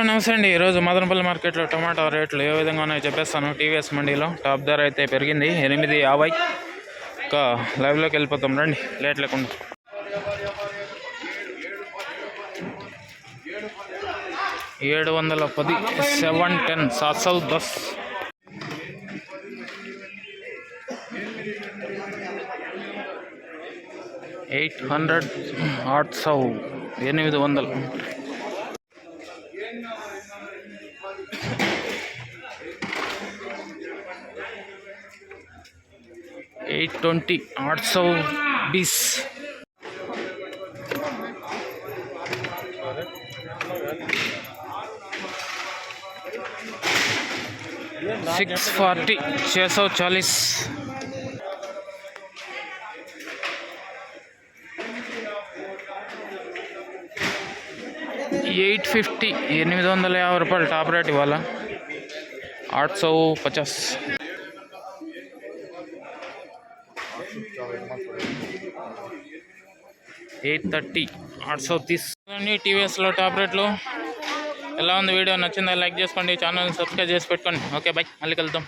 Hello నమస్తే అండి. ఈరోజు మదనపల్లి మార్కెట్లో టమాటా రేట్లు ఏ విధంగా ఉన్నాయో చెప్పేస్తాను. టీవీఎస్ మండీలో టాప్ ధర అయితే పెరిగింది 8.50. ఇంకా లైవ్లోకి వెళ్ళిపోతాం రండి లేట్ లేకుండా. $710 710 710. 800 800. 820 820. 640 640. 850 850 టాప్ రేట్ ఇవాళ. 850. 830 830. టీవీఎస్లో టాప్ రేట్లు. ఎలా ఉంది వీడియో? నచ్చిందా? లైక్ చేసుకోండి, ఛానల్ని సబ్స్క్రైబ్ చేసి పెట్టుకోండి. ఓకే బాయ్, మళ్ళీ కలుద్దాం.